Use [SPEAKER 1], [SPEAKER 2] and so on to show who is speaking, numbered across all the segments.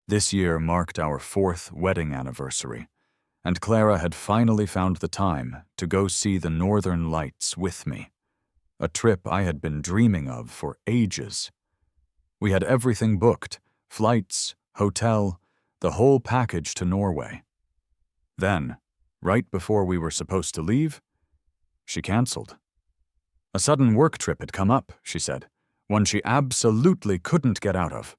[SPEAKER 1] This year marked our 4th wedding anniversary, and Clara had finally found the time to go see the Northern Lights with me, a trip I had been dreaming of for ages. We had everything booked, flights, hotel, the whole package to Norway. Then, right before we were supposed to leave, she canceled. A sudden work trip had come up, she said, one she absolutely couldn't get out of.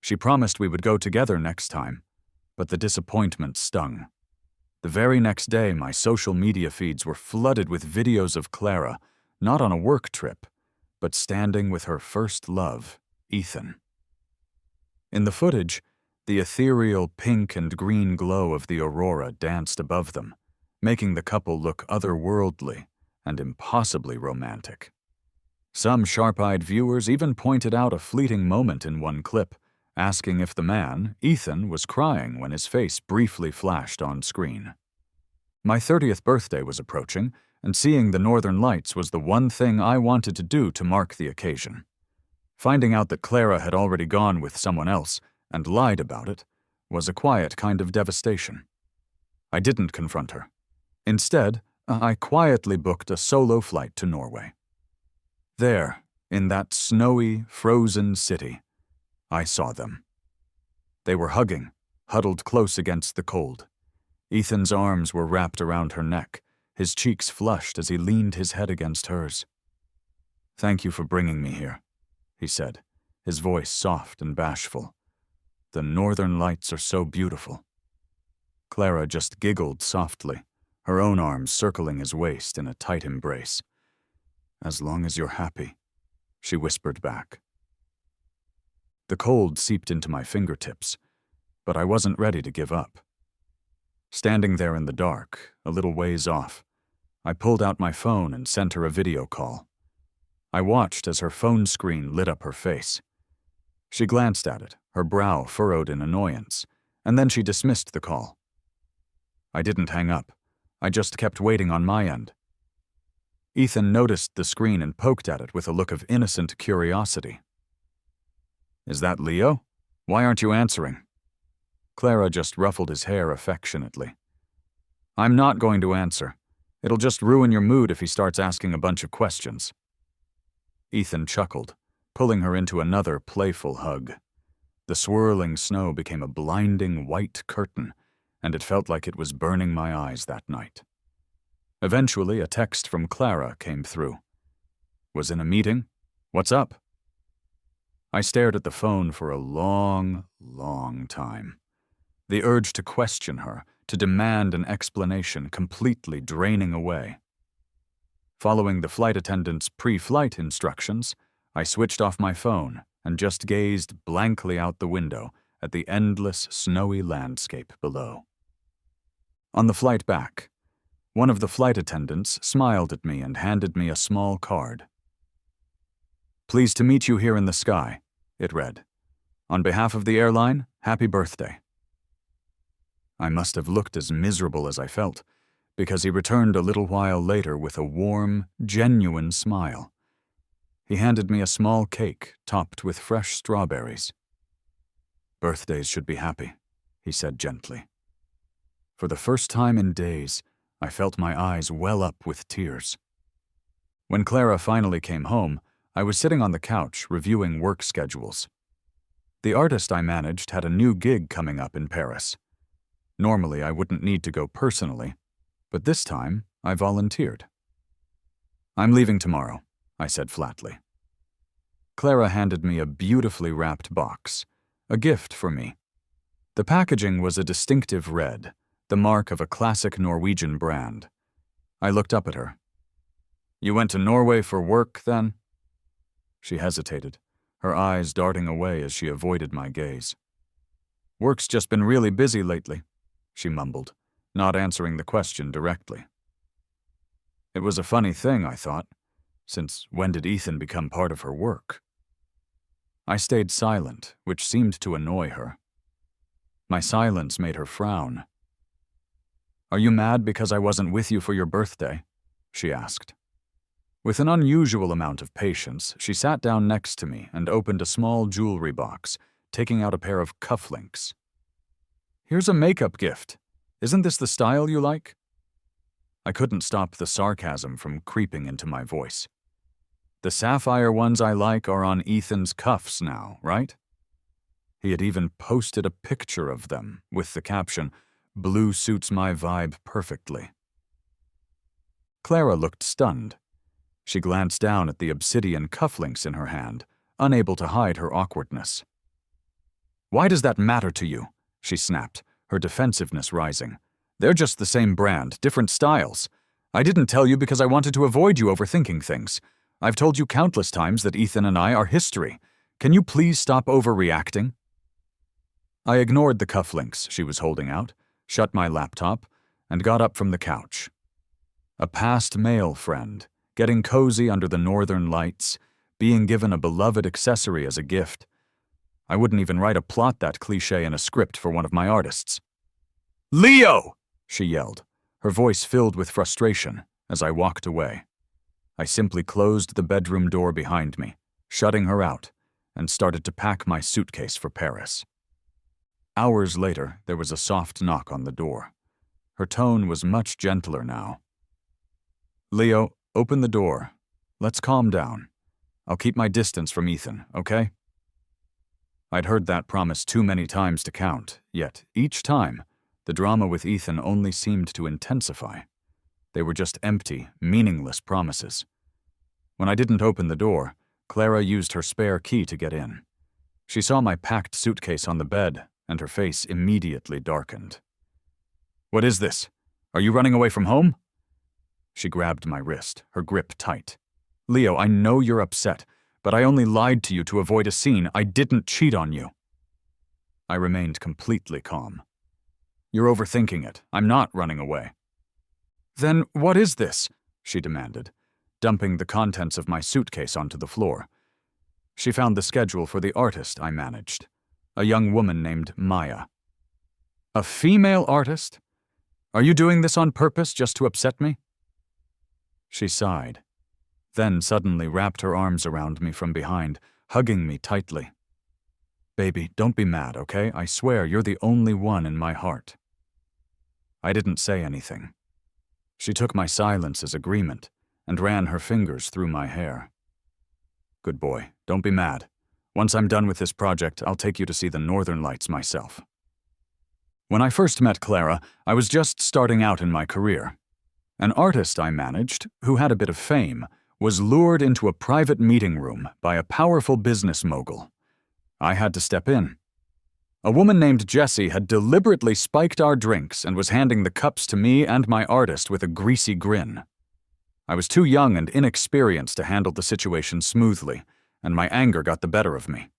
[SPEAKER 1] She promised we would go together next time, but the disappointment stung. The very next day, my social media feeds were flooded with videos of Clara, not on a work trip, but standing with her first love, Ethan. In the footage, the ethereal pink and green glow of the aurora danced above them, making the couple look otherworldly and impossibly romantic. Some sharp-eyed viewers even pointed out a fleeting moment in one clip, asking if the man, Ethan, was crying when his face briefly flashed on screen. My 30th birthday was approaching, and seeing the Northern Lights was the one thing I wanted to do to mark the occasion. Finding out that Clara had already gone with someone else and lied about it was a quiet kind of devastation. I didn't confront her. Instead, I quietly booked a solo flight to Norway. There, in that snowy, frozen city, I saw them. They were hugging, huddled close against the cold. Ethan's arms were wrapped around her neck, his cheeks flushed as he leaned his head against hers. "Thank you for bringing me here," he said, his voice soft and bashful. "The Northern Lights are so beautiful." Clara just giggled softly, her own arms circling his waist in a tight embrace. "As long as you're happy," she whispered back. The cold seeped into my fingertips, but I wasn't ready to give up. Standing there in the dark, a little ways off, I pulled out my phone and sent her a video call. I watched as her phone screen lit up her face. She glanced at it, her brow furrowed in annoyance, and then she dismissed the call. I didn't hang up. I just kept waiting on my end. Ethan noticed the screen and poked at it with a look of innocent curiosity. "Is that Leo? Why aren't you answering?" Clara just ruffled his hair affectionately. "I'm not going to answer. It'll just ruin your mood if he starts asking a bunch of questions." Ethan chuckled, pulling her into another playful hug. The swirling snow became a blinding white curtain, and it felt like it was burning my eyes that night. Eventually, a text from Clara came through. "Was in a meeting? What's up?" I stared at the phone for a long, long time. The urge to question her, to demand an explanation, completely draining away. Following the flight attendant's pre-flight instructions, I switched off my phone and just gazed blankly out the window at the endless, snowy landscape below. On the flight back, one of the flight attendants smiled at me and handed me a small card. "Pleased to meet you here in the sky," it read. "On behalf of the airline, happy birthday." I must have looked as miserable as I felt, because he returned a little while later with a warm, genuine smile. He handed me a small cake topped with fresh strawberries. "Birthdays should be happy," he said gently. For the first time in days, I felt my eyes well up with tears. When Clara finally came home, I was sitting on the couch reviewing work schedules. The artist I managed had a new gig coming up in Paris. Normally, I wouldn't need to go personally, but this time, I volunteered. "I'm leaving tomorrow," I said flatly. Clara handed me a beautifully wrapped box, a gift for me. The packaging was a distinctive red, the mark of a classic Norwegian brand. I looked up at her. "You went to Norway for work, then?" She hesitated, her eyes darting away as she avoided my gaze. "Work's just been really busy lately," she mumbled, not answering the question directly. It was a funny thing, I thought, since when did Ethan become part of her work? I stayed silent, which seemed to annoy her. My silence made her frown. "Are you mad because I wasn't with you for your birthday?" she asked. With an unusual amount of patience, she sat down next to me and opened a small jewelry box, taking out a pair of cufflinks. Here's a makeup gift. Isn't this the style you like?" I couldn't stop the sarcasm from creeping into my voice. "The sapphire ones I like are on Ethan's cuffs now, right?" He had even posted a picture of them with the caption, "Blue suits my vibe perfectly." Clara looked stunned. She glanced down at the obsidian cufflinks in her hand, unable to hide her awkwardness. "Why does that matter to you?" she snapped, her defensiveness rising. "They're just the same brand, different styles. I didn't tell you because I wanted to avoid you overthinking things. I've told you countless times that Ethan and I are history. Can you please stop overreacting?" I ignored the cufflinks she was holding out, shut my laptop, and got up from the couch. A past male friend, getting cozy under the northern lights, being given a beloved accessory as a gift. I wouldn't even write a plot that cliché in a script for one of my artists. "Leo!" she yelled, her voice filled with frustration as I walked away. I simply closed the bedroom door behind me, shutting her out, and started to pack my suitcase for Paris. Hours later, there was a soft knock on the door. Her tone was much gentler now. "Leo, open the door. Let's calm down. I'll keep my distance from Ethan, okay?" I'd heard that promise too many times to count, yet each time, the drama with Ethan only seemed to intensify. They were just empty, meaningless promises. When I didn't open the door, Clara used her spare key to get in. She saw my packed suitcase on the bed, and her face immediately darkened. "What is this? Are you running away from home?" She grabbed my wrist, her grip tight. "Leo, I know you're upset, but I only lied to you to avoid a scene. I didn't cheat on you." I remained completely calm. "You're overthinking it. I'm not running away." "Then what is this?" she demanded, dumping the contents of my suitcase onto the floor. She found the schedule for the artist I managed, a young woman named Maya. "A female artist? Are you doing this on purpose just to upset me?" She sighed, then suddenly wrapped her arms around me from behind, hugging me tightly. "Baby, don't be mad, okay? I swear you're the only one in my heart." I didn't say anything. She took my silence as agreement and ran her fingers through my hair. "Good boy, don't be mad. Once I'm done with this project, I'll take you to see the Northern Lights myself." When I first met Clara, I was just starting out in my career. An artist I managed, who had a bit of fame, was lured into a private meeting room by a powerful business mogul. I had to step in. A woman named Jessie had deliberately spiked our drinks and was handing the cups to me and my artist with a greasy grin. I was too young and inexperienced to handle the situation smoothly, and my anger got the better of me.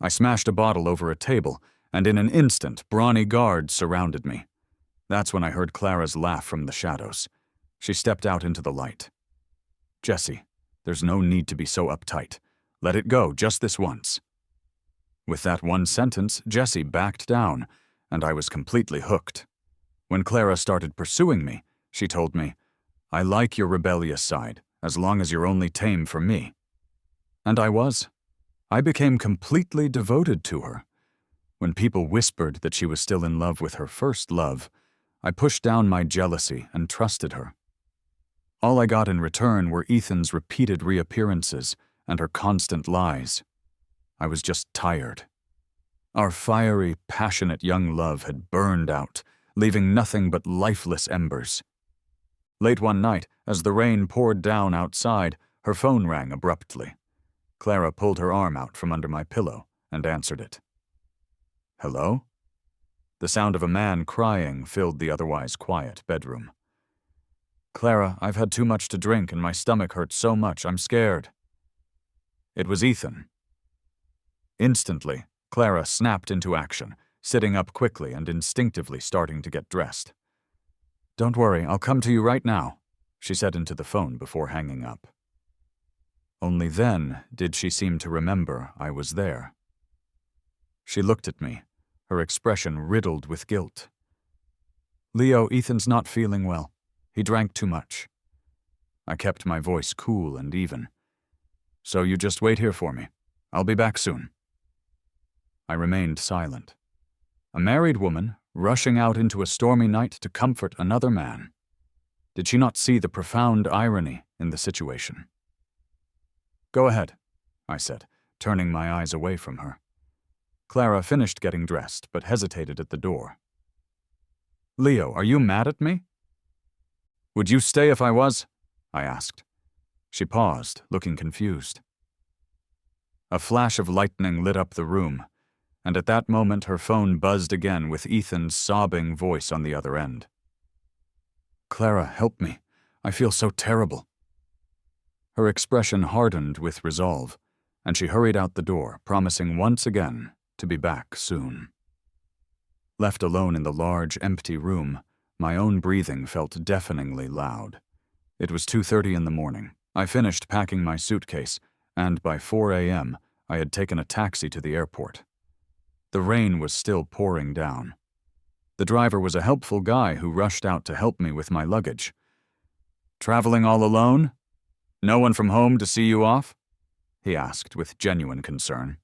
[SPEAKER 1] I smashed a bottle over a table, and in an instant, brawny guards surrounded me. That's when I heard Clara's laugh from the shadows. She stepped out into the light. "Jessie, there's no need to be so uptight. Let it go just this once." With that one sentence, Jessie backed down, and I was completely hooked. When Clara started pursuing me, she told me, "I like your rebellious side, as long as you're only tame for me." And I was. I became completely devoted to her. When people whispered that she was still in love with her first love, I pushed down my jealousy and trusted her. All I got in return were Ethan's repeated reappearances and her constant lies. I was just tired. Our fiery, passionate young love had burned out, leaving nothing but lifeless embers. Late one night, as the rain poured down outside, her phone rang abruptly. Clara pulled her arm out from under my pillow and answered it. "Hello?" The sound of a man crying filled the otherwise quiet bedroom. "Clara, I've had too much to drink and my stomach hurts so much, I'm scared." It was Ethan. Instantly, Clara snapped into action, sitting up quickly and instinctively starting to get dressed. "Don't worry, I'll come to you right now," she said into the phone before hanging up. Only then did she seem to remember I was there. She looked at me, her expression riddled with guilt. "Leo, Ethan's not feeling well. He drank too much." I kept my voice cool and even. "So you just wait here for me. I'll be back soon." I remained silent. A married woman, rushing out into a stormy night to comfort another man. Did she not see the profound irony in the situation? "Go ahead," I said, turning my eyes away from her. Clara finished getting dressed, but hesitated at the door. "Leo, are you mad at me?" "Would you stay if I was?" I asked. She paused, looking confused. A flash of lightning lit up the room, and at that moment her phone buzzed again with Ethan's sobbing voice on the other end. "Clara, help me. I feel so terrible." Her expression hardened with resolve, and she hurried out the door, promising once again to be back soon. Left alone in the large, empty room, my own breathing felt deafeningly loud. It was 2:30 in the morning. I finished packing my suitcase, and by 4 a.m., I had taken a taxi to the airport. The rain was still pouring down. The driver was a helpful guy who rushed out to help me with my luggage. "Traveling all alone? No one from home to see you off?" he asked with genuine concern.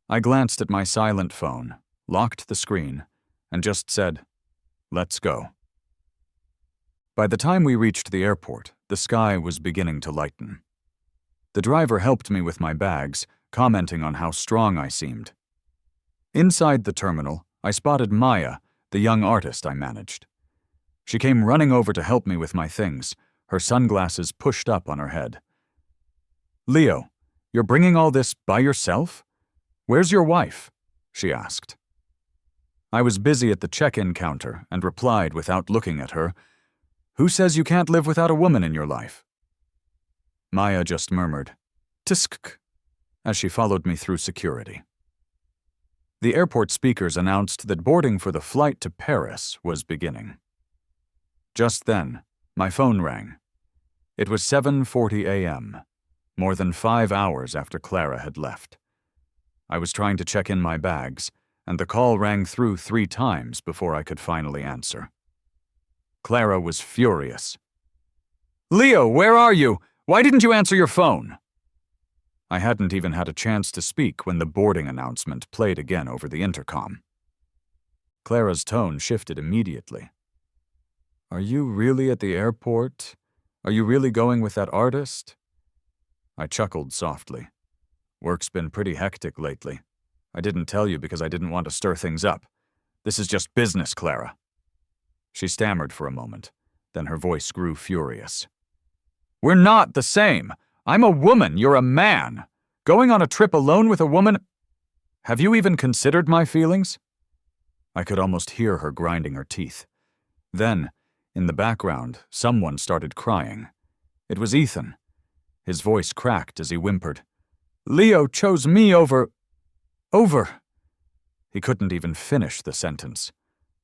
[SPEAKER 1] I glanced at my silent phone, locked the screen, and just said, "Let's go." By the time we reached the airport, the sky was beginning to lighten. The driver helped me with my bags, commenting on how strong I seemed. Inside the terminal, I spotted Maya, the young artist I managed. She came running over to help me with my things, her sunglasses pushed up on her head. "Leo, you're bringing all this by yourself? Where's your wife?" she asked. I was busy at the check-in counter and replied without looking at her, "Who says you can't live without a woman in your life?" Maya just murmured, "Tsk," as she followed me through security. The airport speakers announced that boarding for the flight to Paris was beginning. Just then, my phone rang. It was 7:40 a.m., more than 5 hours after Clara had left. I was trying to check in my bags, and the call rang through 3 times before I could finally answer. Clara was furious. "Leo, where are you? Why didn't you answer your phone?" I hadn't even had a chance to speak when the boarding announcement played again over the intercom. Clara's tone shifted immediately. "Are you really at the airport? Are you really going with that artist?" I chuckled softly. "Work's been pretty hectic lately. I didn't tell you because I didn't want to stir things up. This is just business, Clara." She stammered for a moment, then her voice grew furious. "We're not the same. I'm a woman, you're a man. Going on a trip alone with a woman? Have you even considered my feelings?" I could almost hear her grinding her teeth. Then, in the background, someone started crying. It was Ethan. His voice cracked as he whimpered, "Leo chose me over... He couldn't even finish the sentence.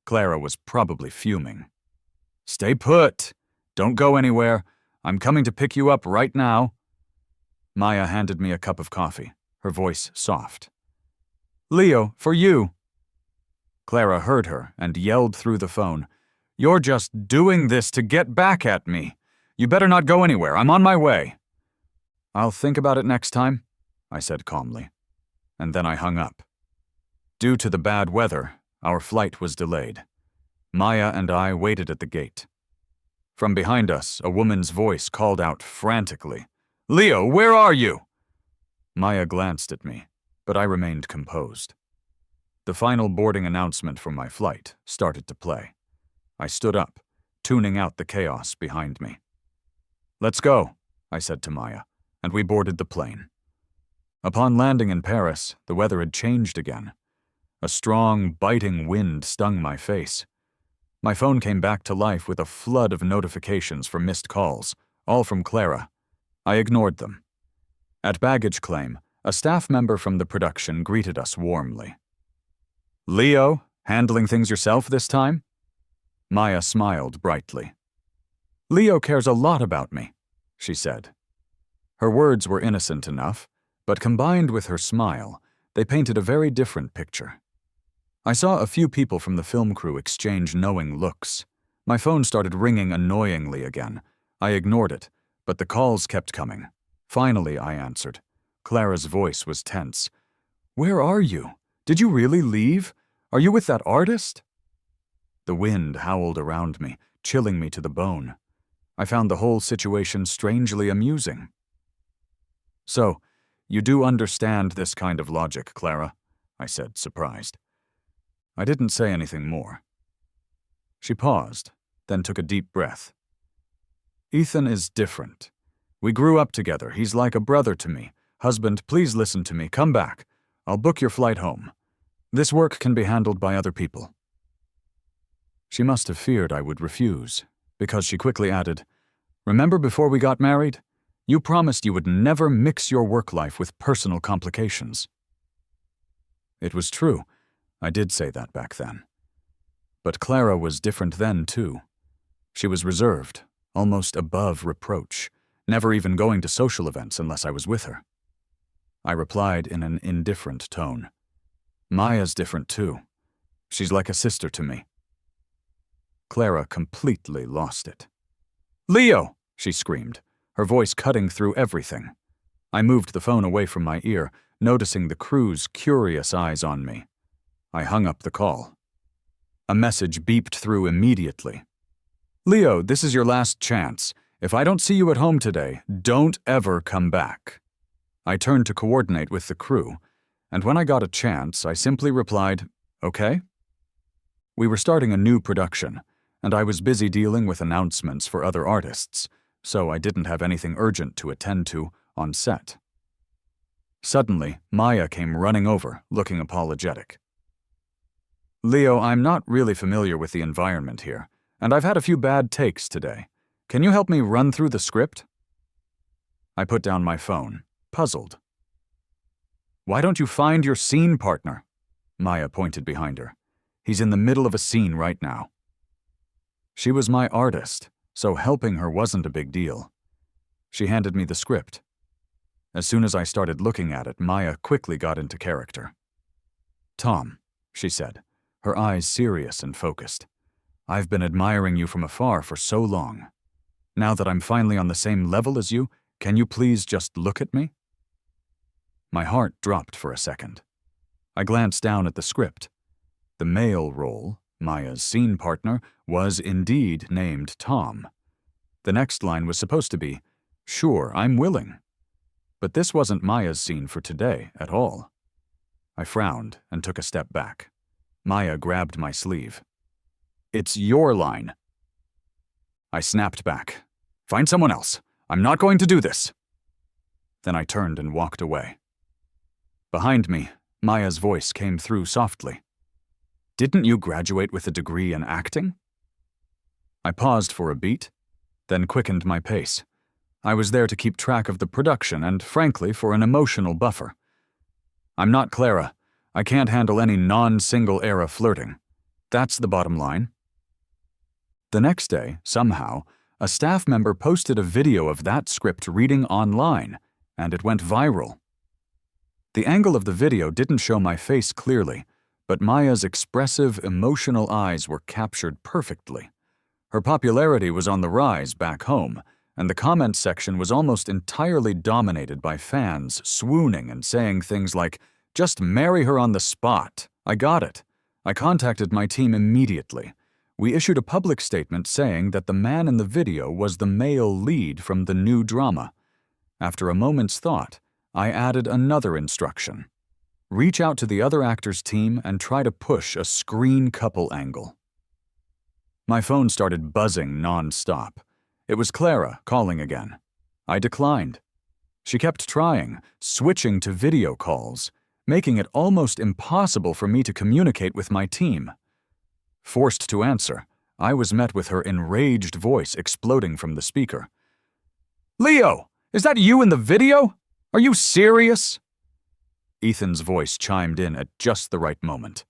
[SPEAKER 1] Clara was probably fuming. "Stay put. Don't go anywhere. I'm coming to pick you up right now." Maya handed me a cup of coffee, her voice soft. "Leo, for you." Clara heard her and yelled through the phone, "You're just doing this to get back at me. You better not go anywhere. I'm on my way." "I'll think about it next time," I said calmly, and then I hung up. Due to the bad weather, our flight was delayed. Maya and I waited at the gate. From behind us, a woman's voice called out frantically, "Leo, where are you?" Maya glanced at me, but I remained composed. The final boarding announcement for my flight started to play. I stood up, tuning out the chaos behind me. "Let's go," I said to Maya, and we boarded the plane. Upon landing in Paris, the weather had changed again. A strong, biting wind stung my face. My phone came back to life with a flood of notifications for missed calls, all from Clara. I ignored them. At baggage claim, a staff member from the production greeted us warmly. "Leo, handling things yourself this time?" Maya smiled brightly. "Leo cares a lot about me," she said. Her words were innocent enough, but combined with her smile, they painted a very different picture. I saw a few people from the film crew exchange knowing looks. My phone started ringing annoyingly again. I ignored it, but the calls kept coming. Finally, I answered. Clara's voice was tense. "Where are you? Did you really leave? Are you with that artist?" The wind howled around me, chilling me to the bone. I found the whole situation strangely amusing. "So, you do understand this kind of logic, Clara?" I said, surprised. I didn't say anything more. She paused, then took a deep breath. "Ethan is different. We grew up together. He's like a brother to me. Husband, please listen to me. Come back. I'll book your flight home. This work can be handled by other people." She must have feared I would refuse, because she quickly added, "Remember before we got married? You promised you would never mix your work life with personal complications." It was true. I did say that back then. But Clara was different then, too. She was reserved, almost above reproach, never even going to social events unless I was with her. I replied in an indifferent tone. "Maya's different, too. She's like a sister to me." Clara completely lost it. "Leo!" she screamed, her voice cutting through everything. I moved the phone away from my ear, noticing the crew's curious eyes on me. I hung up the call. A message beeped through immediately. "Leo, this is your last chance. If I don't see you at home today, don't ever come back." I turned to coordinate with the crew, and when I got a chance, I simply replied, "Okay." We were starting a new production, and I was busy dealing with announcements for other artists, so I didn't have anything urgent to attend to on set. Suddenly, Maya came running over, looking apologetic. "Leo, I'm not really familiar with the environment here, and I've had a few bad takes today. Can you help me run through the script?" I put down my phone, puzzled. "Why don't you find your scene partner?" Maya pointed behind her. "He's in the middle of a scene right now." She was my artist, so helping her wasn't a big deal. She handed me the script. As soon as I started looking at it, Maya quickly got into character. "Tom," she said, her eyes serious and focused, "I've been admiring you from afar for so long. Now that I'm finally on the same level as you, can you please just look at me?" My heart dropped for a second. I glanced down at the script. The male role, Maya's scene partner, was indeed named Tom. The next line was supposed to be, "Sure, I'm willing." But this wasn't Maya's scene for today at all. I frowned and took a step back. Maya grabbed my sleeve. "It's your line." I snapped back. "Find someone else. I'm not going to do this." Then I turned and walked away. Behind me, Maya's voice came through softly. "Didn't you graduate with a degree in acting?" I paused for a beat, then quickened my pace. I was there to keep track of the production and, frankly, for an emotional buffer. "I'm not Clara. I can't handle any non-single-era flirting. That's the bottom line." The next day, somehow, a staff member posted a video of that script reading online, and it went viral. The angle of the video didn't show my face clearly, but Maya's expressive, emotional eyes were captured perfectly. Her popularity was on the rise back home, and the comments section was almost entirely dominated by fans swooning and saying things like, "Just marry her on the spot. I got it." I contacted my team immediately. We issued a public statement saying that the man in the video was the male lead from the new drama. After a moment's thought, I added another instruction. Reach out to the other actors' team and try to push a screen couple angle. My phone started buzzing non-stop. It was Clara calling again. I declined. She kept trying, switching to video calls, making it almost impossible for me to communicate with my team. Forced to answer, I was met with her enraged voice exploding from the speaker. "Leo, is that you in the video? Are you serious?" Ethan's voice chimed in at just the right moment.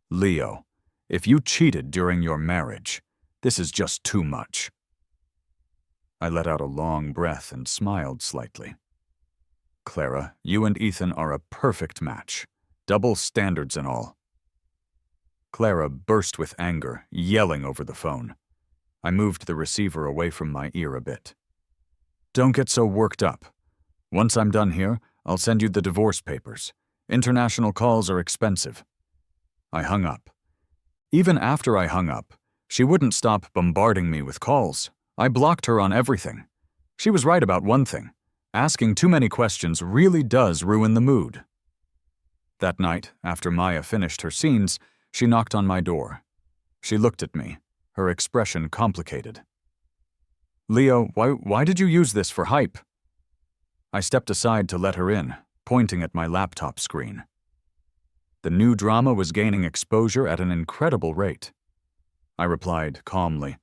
[SPEAKER 1] "Leo, if you cheated during your marriage, this is just too much." I let out a long breath and smiled slightly. "Clara, you and Ethan are a perfect match. Double standards and all." Clara burst with anger, yelling over the phone. I moved the receiver away from my ear a bit. "Don't get so worked up. Once I'm done here, I'll send you the divorce papers. International calls are expensive." I hung up. Even after I hung up, she wouldn't stop bombarding me with calls. I blocked her on everything. She was right about one thing. Asking too many questions really does ruin the mood. That night, after Maya finished her scenes, she knocked on my door. She looked at me, her expression complicated. "Leo, why did you use this for hype?" I stepped aside to let her in, pointing at my laptop screen. The new drama was gaining exposure at an incredible rate. I replied calmly,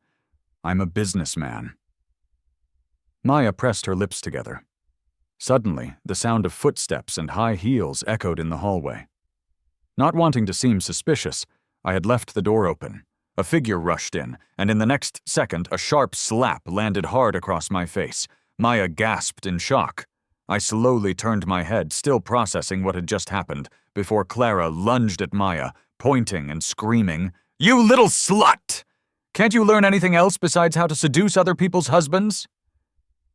[SPEAKER 1] "I'm a businessman." Maya pressed her lips together. Suddenly, the sound of footsteps and high heels echoed in the hallway. Not wanting to seem suspicious, I had left the door open. A figure rushed in, and in the next second, a sharp slap landed hard across my face. Maya gasped in shock. I slowly turned my head, still processing what had just happened, before Clara lunged at Maya, pointing and screaming, "You little slut! Can't you learn anything else besides how to seduce other people's husbands?"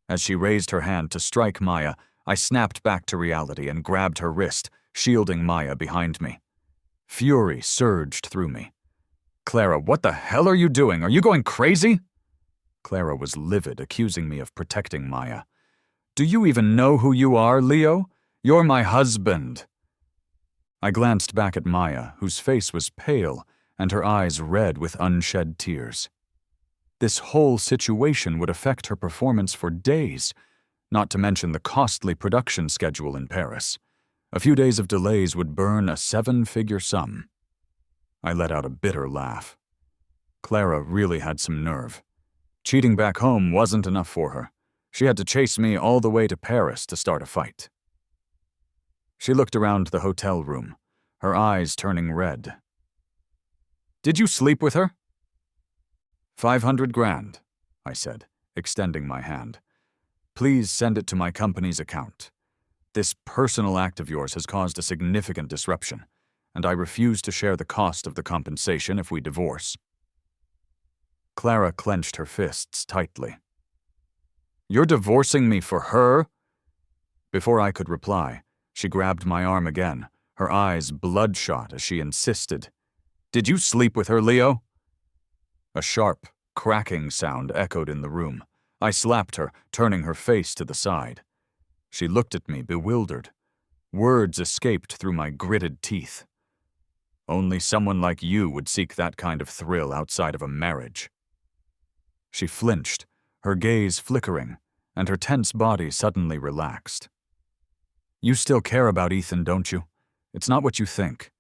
[SPEAKER 1] As she raised her hand to strike Maya, I snapped back to reality and grabbed her wrist, shielding Maya behind me. Fury surged through me. "Clara, what the hell are you doing? Are you going crazy?" Clara was livid, accusing me of protecting Maya. "Do you even know who you are, Leo? You're my husband." I glanced back at Maya, whose face was pale and her eyes red with unshed tears. This whole situation would affect her performance for days, not to mention the costly production schedule in Paris. A few days of delays would burn a 7-figure sum. I let out a bitter laugh. Clara really had some nerve. Cheating back home wasn't enough for her. She had to chase me all the way to Paris to start a fight. She looked around the hotel room, her eyes turning red. "Did you sleep with her?" 500 grand, I said, extending my hand. "Please send it to my company's account. This personal act of yours has caused a significant disruption, and I refuse to share the cost of the compensation if we divorce." Clara clenched her fists tightly. "You're divorcing me for her?" Before I could reply, she grabbed my arm again, her eyes bloodshot as she insisted, "Did you sleep with her, Leo?" A sharp, cracking sound echoed in the room. I slapped her, turning her face to the side. She looked at me, bewildered. Words escaped through my gritted teeth. "Only someone like you would seek that kind of thrill outside of a marriage." She flinched, her gaze flickering, and her tense body suddenly relaxed. "You still care about Ethan, don't you? It's not what you think.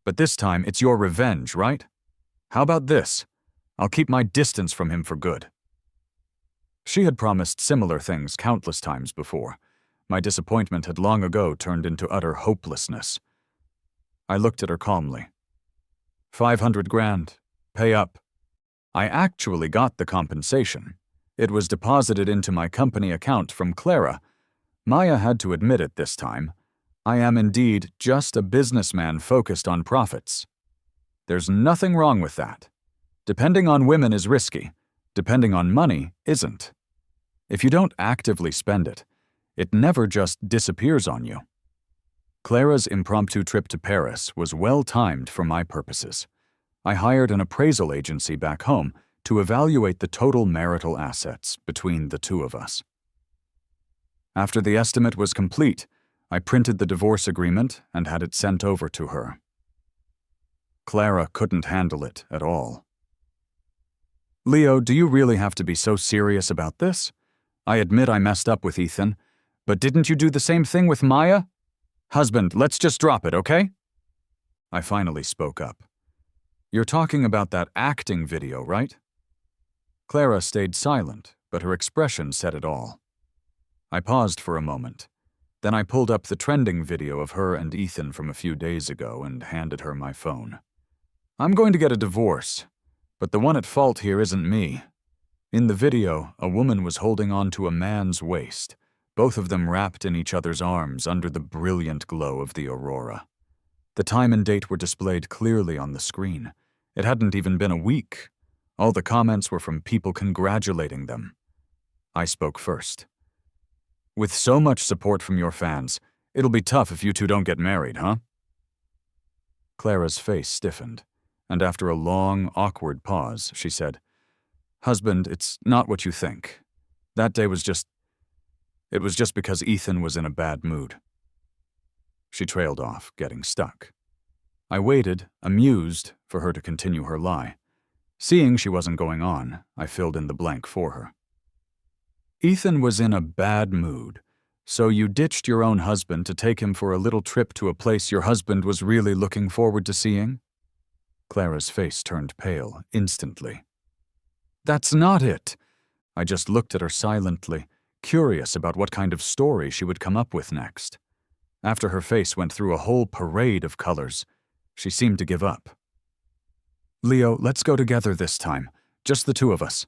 [SPEAKER 1] But this time, it's your revenge, right? How about this? I'll keep my distance from him for good." She had promised similar things countless times before. My disappointment had long ago turned into utter hopelessness. I looked at her calmly. 500 grand. Pay up." I actually got the compensation. It was deposited into my company account from Clara. Maya had to admit it this time. I am indeed just a businessman focused on profits. There's nothing wrong with that. Depending on women is risky. Depending on money isn't. If you don't actively spend it, it never just disappears on you. Clara's impromptu trip to Paris was well-timed for my purposes. I hired an appraisal agency back home to evaluate the total marital assets between the two of us. After the estimate was complete, I printed the divorce agreement and had it sent over to her. Clara couldn't handle it at all. "Leo, do you really have to be so serious about this? I admit I messed up with Ethan, but didn't you do the same thing with Maya? Husband, let's just drop it, okay?" I finally spoke up. "You're talking about that acting video, right?" Clara stayed silent, but her expression said it all. I paused for a moment. Then I pulled up the trending video of her and Ethan from a few days ago and handed her my phone. "I'm going to get a divorce, but the one at fault here isn't me. In the video, a woman was holding on to a man's waist, both of them wrapped in each other's arms under the brilliant glow of the aurora. The time and date were displayed clearly on the screen. It hadn't even been a week. All the comments were from people congratulating them. I spoke first. "With so much support from your fans, it'll be tough if you two don't get married, huh?" Clara's face stiffened, and after a long, awkward pause, she said, "Husband, it's not what you think. That day was just... It was just because Ethan was in a bad mood." She trailed off, getting stuck. I waited, amused, for her to continue her lie. Seeing she wasn't going on, I filled in the blank for her. "Ethan was in a bad mood, so you ditched your own husband to take him for a little trip to a place your husband was really looking forward to seeing?" Clara's face turned pale instantly. "That's not it." I just looked at her silently, curious about what kind of story she would come up with next. After her face went through a whole parade of colors, she seemed to give up. "Leo, let's go together this time, just the two of us.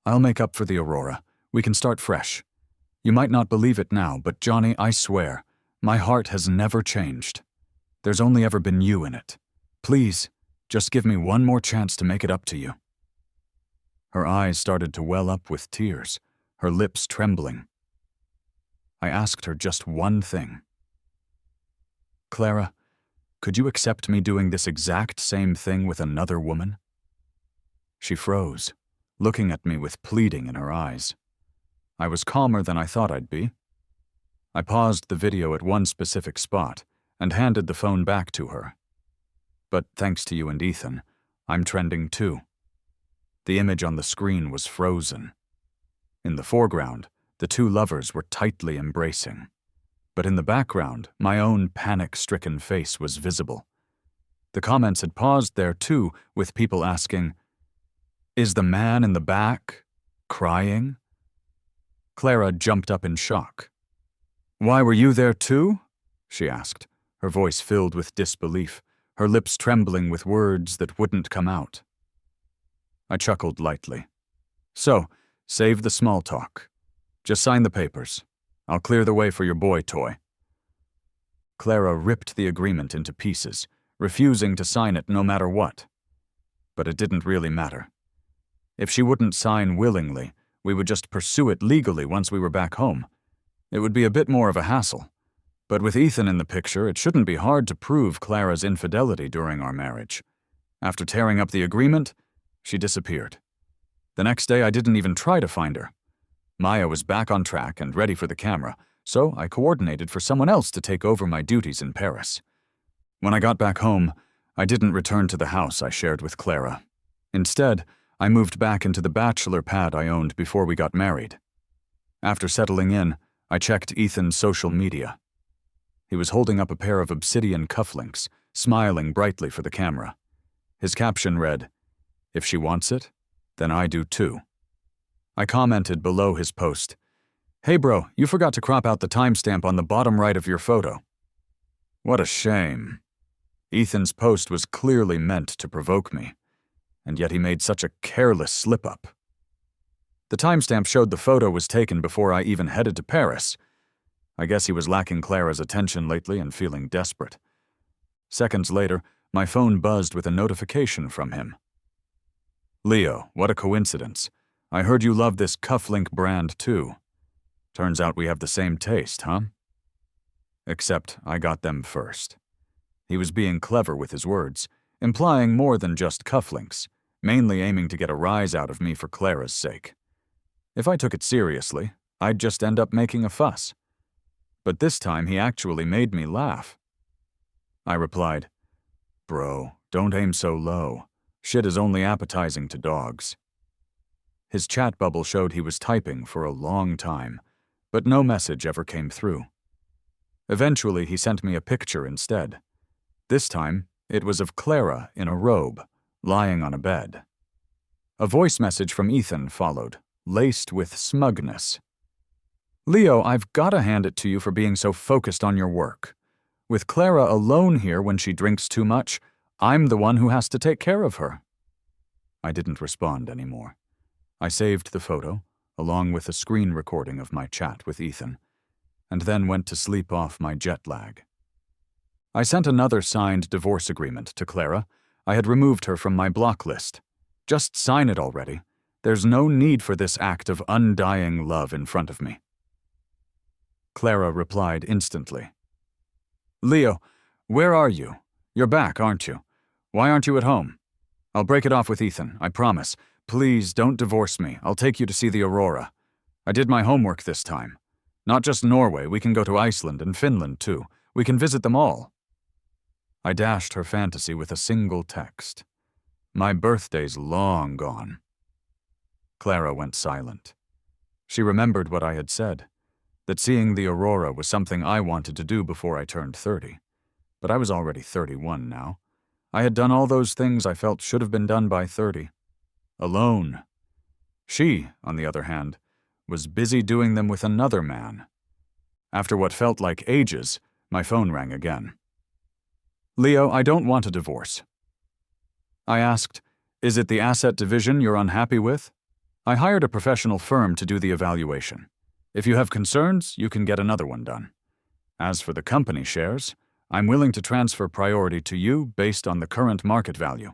[SPEAKER 1] I'll make up for the Aurora. We can start fresh. You might not believe it now, but Johnny, I swear, my heart has never changed. There's only ever been you in it. Please, just give me one more chance to make it up to you." Her eyes started to well up with tears, her lips trembling. I asked her just one thing. "Clara, could you accept me doing this exact same thing with another woman?" She froze, looking at me with pleading in her eyes. I was calmer than I thought I'd be. I paused the video at one specific spot and handed the phone back to her. "But thanks to you and Ethan, I'm trending too." The image on the screen was frozen. In the foreground, the two lovers were tightly embracing. But in the background, my own panic-stricken face was visible. The comments had paused there too, with people asking, "Is the man in the back crying?" Clara jumped up in shock. "Why, were you there too?" she asked, her voice filled with disbelief, her lips trembling with words that wouldn't come out. I chuckled lightly. "So, save the small talk. Just sign the papers. I'll clear the way for your boy toy." Clara ripped the agreement into pieces, refusing to sign it no matter what. But it didn't really matter. If she wouldn't sign willingly, we would just pursue it legally once we were back home. It would be a bit more of a hassle. But with Ethan in the picture, it shouldn't be hard to prove Clara's infidelity during our marriage. After tearing up the agreement, she disappeared. The next day, I didn't even try to find her. Maya was back on track and ready for the camera, so I coordinated for someone else to take over my duties in Paris. When I got back home, I didn't return to the house I shared with Clara. Instead, I moved back into the bachelor pad I owned before we got married. After settling in, I checked Ethan's social media. He was holding up a pair of obsidian cufflinks, smiling brightly for the camera. His caption read, "If she wants it, then I do too." I commented below his post, "Hey bro, you forgot to crop out the timestamp on the bottom right of your photo." What a shame. Ethan's post was clearly meant to provoke me, and yet he made such a careless slip-up. The timestamp showed the photo was taken before I even headed to Paris. I guess he was lacking Clara's attention lately and feeling desperate. Seconds later, my phone buzzed with a notification from him. "Leo, what a coincidence. I heard you love this cufflink brand too. Turns out we have the same taste, huh?" Except I got them first. He was being clever with his words, implying more than just cufflinks, mainly aiming to get a rise out of me for Clara's sake. If I took it seriously, I'd just end up making a fuss. But this time he actually made me laugh. I replied, "Bro, don't aim so low. Shit is only appetizing to dogs." His chat bubble showed he was typing for a long time, but no message ever came through. Eventually, he sent me a picture instead. This time, it was of Clara in a robe, lying on a bed. A voice message from Ethan followed, laced with smugness. "Leo, I've gotta hand it to you for being so focused on your work. With Clara alone here when she drinks too much, I'm the one who has to take care of her." I didn't respond anymore. I saved the photo, along with a screen recording of my chat with Ethan, and then went to sleep off my jet lag. I sent another signed divorce agreement to Clara. I had removed her from my block list. Just sign it already. There's no need for this act of undying love in front of me. Clara replied instantly. "Leo, where are you? You're back, aren't you? Why aren't you at home? I'll break it off with Ethan, I promise. Please don't divorce me. I'll take you to see the aurora. I did my homework this time. Not just Norway, we can go to Iceland and Finland too. We can visit them all. I dashed her fantasy with a single text. My birthday's long gone. Clara went silent. She remembered what I had said, that seeing the aurora was something I wanted to do before I turned 30. But I was already 31 now. I had done all those things I felt should have been done by 30. Alone. She, on the other hand, was busy doing them with another man. After what felt like ages, my phone rang again. Leo, I don't want a divorce. I asked, is it the asset division you're unhappy with? I hired a professional firm to do the evaluation. If you have concerns, you can get another one done. As for the company shares, I'm willing to transfer priority to you based on the current market value.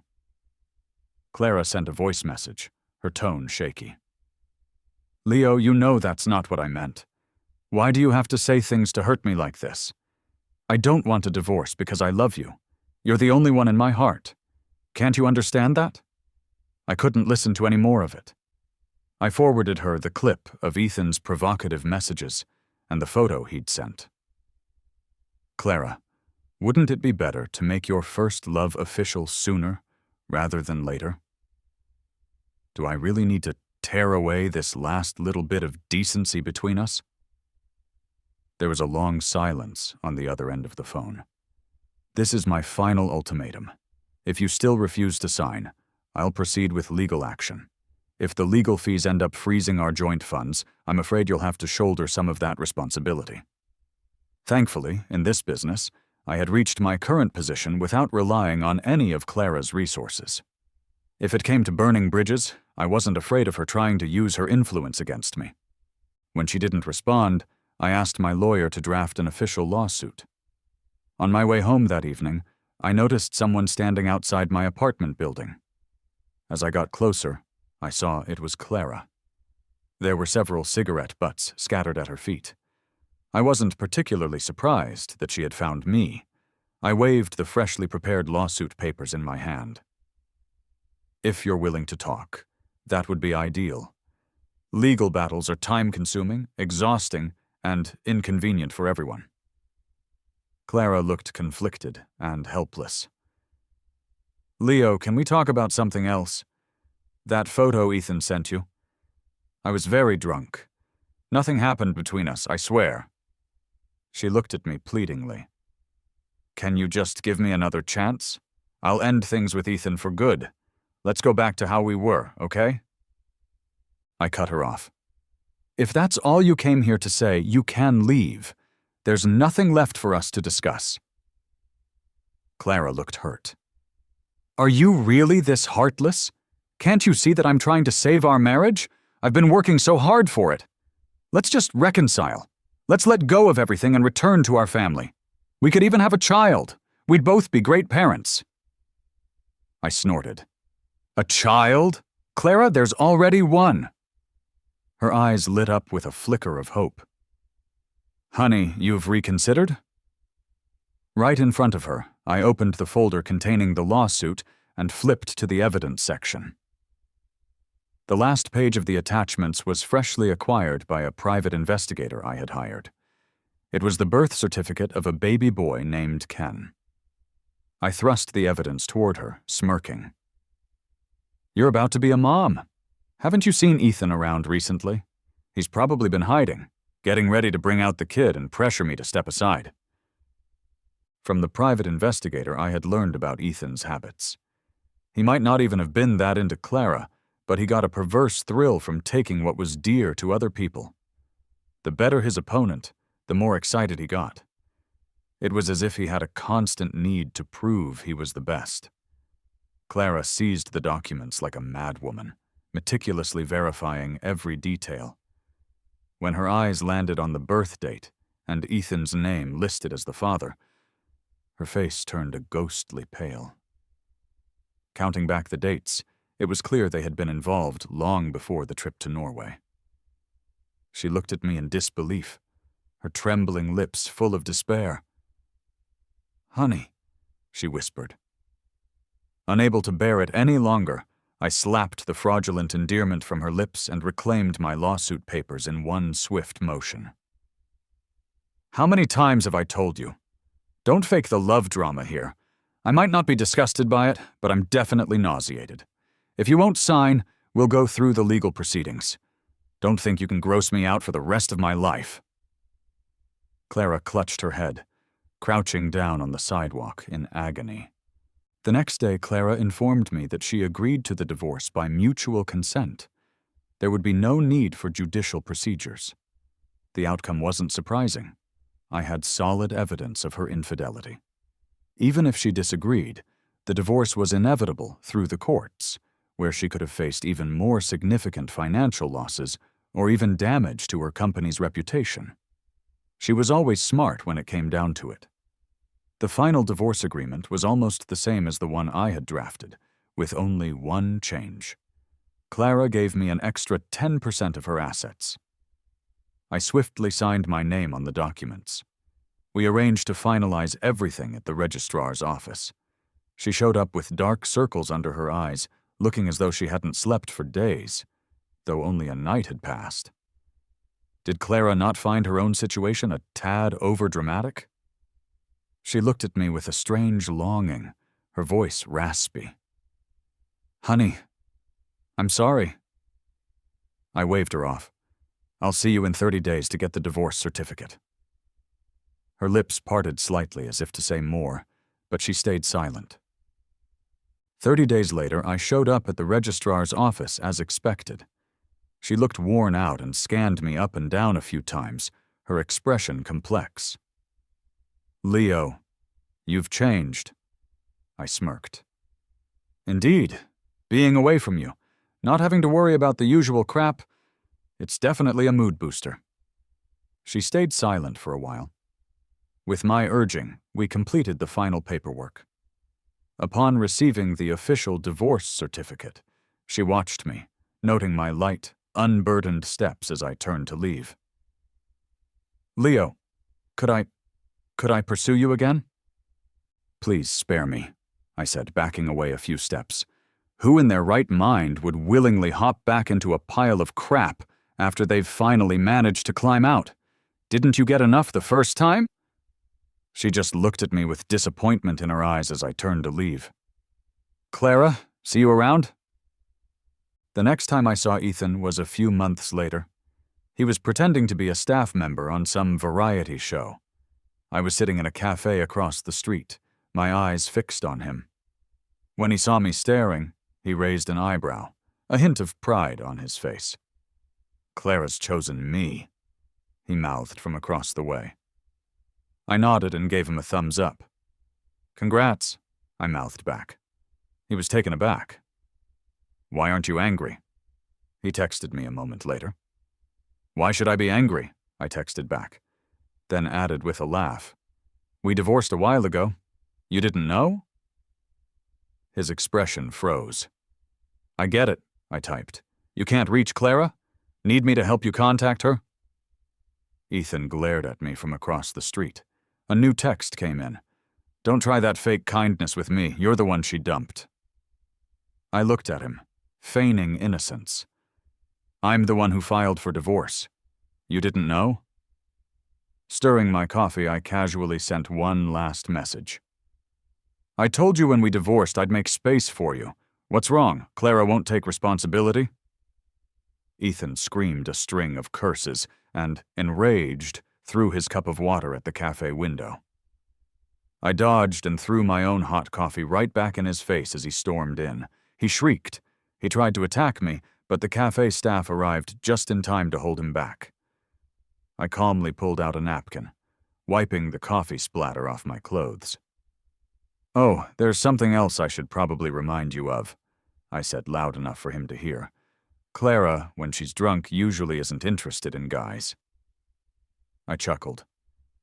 [SPEAKER 1] Clara sent a voice message, her tone shaky. Leo, you know that's not what I meant. Why do you have to say things to hurt me like this? I don't want a divorce because I love you. You're the only one in my heart. Can't you understand that? I couldn't listen to any more of it. I forwarded her the clip of Ethan's provocative messages and the photo he'd sent. Clara, wouldn't it be better to make your first love official sooner rather than later? Do I really need to tear away this last little bit of decency between us? There was a long silence on the other end of the phone. This is my final ultimatum. If you still refuse to sign, I'll proceed with legal action. If the legal fees end up freezing our joint funds, I'm afraid you'll have to shoulder some of that responsibility. Thankfully, in this business, I had reached my current position without relying on any of Clara's resources. If it came to burning bridges, I wasn't afraid of her trying to use her influence against me. When she didn't respond, I asked my lawyer to draft an official lawsuit. On my way home that evening, I noticed someone standing outside my apartment building. As I got closer, I saw it was Clara. There were several cigarette butts scattered at her feet. I wasn't particularly surprised that she had found me. I waved the freshly prepared lawsuit papers in my hand. If you're willing to talk, that would be ideal. Legal battles are time-consuming, exhausting, and inconvenient for everyone. Clara looked conflicted and helpless. Leo, can we talk about something else? That photo Ethan sent you. I was very drunk. Nothing happened between us, I swear. She looked at me pleadingly. Can you just give me another chance? I'll end things with Ethan for good. Let's go back to how we were, okay? I cut her off. If that's all you came here to say, you can leave. There's nothing left for us to discuss. Clara looked hurt. Are you really this heartless? Can't you see that I'm trying to save our marriage? I've been working so hard for it. Let's just reconcile. Let's let go of everything and return to our family. We could even have a child. We'd both be great parents. I snorted. A child? Clara, there's already one. Her eyes lit up with a flicker of hope. Honey, you've reconsidered? Right in front of her, I opened the folder containing the lawsuit and flipped to the evidence section. The last page of the attachments was freshly acquired by a private investigator I had hired. It was the birth certificate of a baby boy named Ken. I thrust the evidence toward her, smirking. You're about to be a mom. Haven't you seen Ethan around recently? He's probably been hiding, getting ready to bring out the kid and pressure me to step aside. From the private investigator, I had learned about Ethan's habits. He might not even have been that into Clara, but he got a perverse thrill from taking what was dear to other people. The better his opponent, the more excited he got. It was as if he had a constant need to prove he was the best. Clara seized the documents like a madwoman, meticulously verifying every detail. When her eyes landed on the birth date and Ethan's name listed as the father, her face turned a ghostly pale. Counting back the dates, it was clear they had been involved long before the trip to Norway. She looked at me in disbelief, her trembling lips full of despair. Honey, she whispered. Unable to bear it any longer, I slapped the fraudulent endearment from her lips and reclaimed my lawsuit papers in one swift motion. How many times have I told you? Don't fake the love drama here. I might not be disgusted by it, but I'm definitely nauseated. If you won't sign, we'll go through the legal proceedings. Don't think you can gross me out for the rest of my life. Clara clutched her head, crouching down on the sidewalk in agony. The next day, Clara informed me that she agreed to the divorce by mutual consent. There would be no need for judicial procedures. The outcome wasn't surprising. I had solid evidence of her infidelity. Even if she disagreed, the divorce was inevitable through the courts, where she could have faced even more significant financial losses or even damage to her company's reputation. She was always smart when it came down to it. The final divorce agreement was almost the same as the one I had drafted, with only one change. Clara gave me an extra 10% of her assets. I swiftly signed my name on the documents. We arranged to finalize everything at the registrar's office. She showed up with dark circles under her eyes, looking as though she hadn't slept for days, though only a night had passed. Did Clara not find her own situation a tad overdramatic? She looked at me with a strange longing, her voice raspy. "Honey, I'm sorry." I waved her off. "I'll see you in 30 days to get the divorce certificate." Her lips parted slightly as if to say more, but she stayed silent. 30 days later, I showed up at the registrar's office as expected. She looked worn out and scanned me up and down a few times, her expression complex. "Leo, you've changed." I smirked. "Indeed. Being away from you, not having to worry about the usual crap, it's definitely a mood booster." She stayed silent for a while. With my urging, we completed the final paperwork. Upon receiving the official divorce certificate, she watched me, noting my light, unburdened steps as I turned to leave. "Leo, could I pursue you again?" "Please spare me," I said, backing away a few steps. Who in their right mind would willingly hop back into a pile of crap after they've finally managed to climb out? Didn't you get enough the first time? She just looked at me with disappointment in her eyes as I turned to leave. "Clara, see you around?" The next time I saw Ethan was a few months later. He was pretending to be a staff member on some variety show. I was sitting in a cafe across the street, my eyes fixed on him. When he saw me staring, he raised an eyebrow, a hint of pride on his face. "Clara's chosen me," he mouthed from across the way. I nodded and gave him a thumbs up. "Congrats," I mouthed back. He was taken aback. "Why aren't you angry?" He texted me a moment later. "Why should I be angry?" I texted back, then added with a laugh. "We divorced a while ago. You didn't know?" His expression froze. "I get it," I typed. "You can't reach Clara? Need me to help you contact her?" Ethan glared at me from across the street. A new text came in. "Don't try that fake kindness with me. You're the one she dumped." I looked at him, feigning innocence. "I'm the one who filed for divorce. You didn't know?" Stirring my coffee, I casually sent one last message. "I told you when we divorced I'd make space for you. What's wrong? Clara won't take responsibility?" Ethan screamed a string of curses and, enraged, threw his cup of water at the cafe window. I dodged and threw my own hot coffee right back in his face as he stormed in. He shrieked. He tried to attack me, but the cafe staff arrived just in time to hold him back. I calmly pulled out a napkin, wiping the coffee splatter off my clothes. "Oh, there's something else I should probably remind you of," I said loud enough for him to hear. "Clara, when she's drunk, usually isn't interested in guys." I chuckled.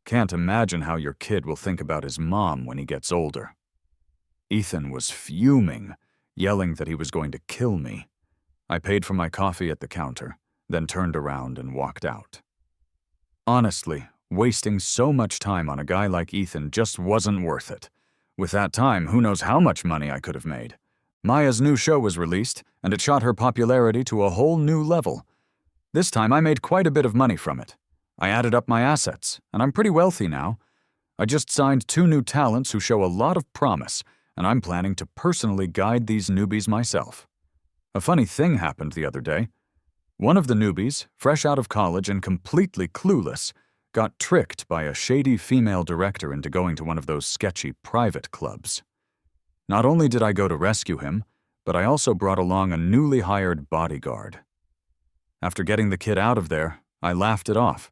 [SPEAKER 1] "Can't imagine how your kid will think about his mom when he gets older." Ethan was fuming, yelling that he was going to kill me. I paid for my coffee at the counter, then turned around and walked out. Honestly, wasting so much time on a guy like Ethan just wasn't worth it. With that time, who knows how much money I could have made. Maya's new show was released, and it shot her popularity to a whole new level. This time I made quite a bit of money from it. I added up my assets, and I'm pretty wealthy now. I just signed 2 new talents who show a lot of promise, and I'm planning to personally guide these newbies myself. A funny thing happened the other day. One of the newbies, fresh out of college and completely clueless, got tricked by a shady female director into going to one of those sketchy private clubs. Not only did I go to rescue him, but I also brought along a newly hired bodyguard. After getting the kid out of there, I laughed it off,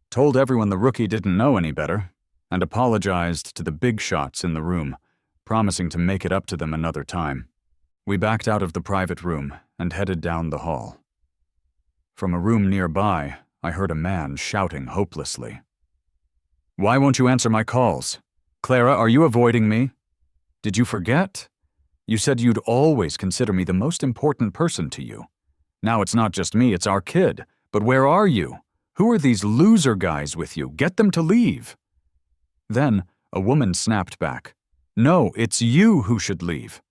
[SPEAKER 1] told everyone the rookie didn't know any better, and apologized to the big shots in the room, promising to make it up to them another time. We backed out of the private room and headed down the hall. From a room nearby, I heard a man shouting hopelessly. "Why won't you answer my calls? Clara, are you avoiding me? Did you forget? You said you'd always consider me the most important person to you. Now it's not just me, it's our kid. But where are you? Who are these loser guys with you? Get them to leave." Then a woman snapped back. "No, it's you who should leave."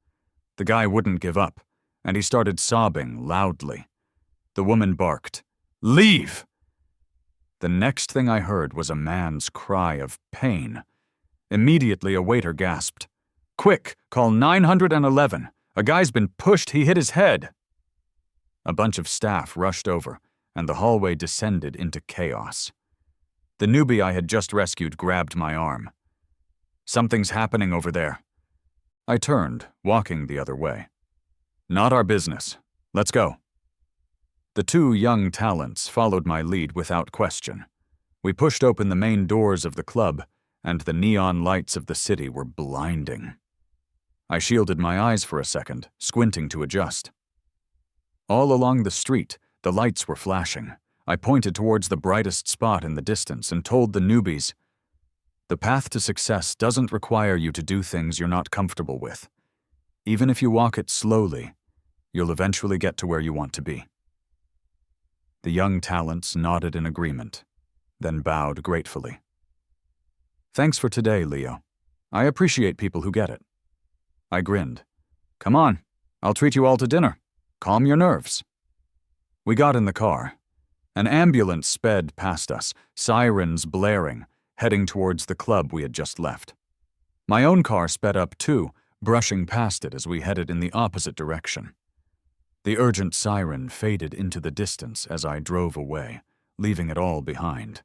[SPEAKER 1] The guy wouldn't give up, and he started sobbing loudly. The woman barked, "Leave!" The next thing I heard was a man's cry of pain. Immediately a waiter gasped, "Quick, call 911. A guy's been pushed, he hit his head." A bunch of staff rushed over, and the hallway descended into chaos. The newbie I had just rescued grabbed my arm. "Something's happening over there." I turned, walking the other way. "Not our business. Let's go." The 2 young talents followed my lead without question. We pushed open the main doors of the club, and the neon lights of the city were blinding. I shielded my eyes for a second, squinting to adjust. All along the street, the lights were flashing. I pointed towards the brightest spot in the distance and told the newbies, "The path to success doesn't require you to do things you're not comfortable with. Even if you walk it slowly, you'll eventually get to where you want to be." The young talents nodded in agreement, then bowed gratefully. "Thanks for today, Leo. I appreciate people who get it." I grinned. "Come on, I'll treat you all to dinner. Calm your nerves." We got in the car. An ambulance sped past us, sirens blaring, heading towards the club we had just left. My own car sped up too, brushing past it as we headed in the opposite direction. The urgent siren faded into the distance as I drove away, leaving it all behind.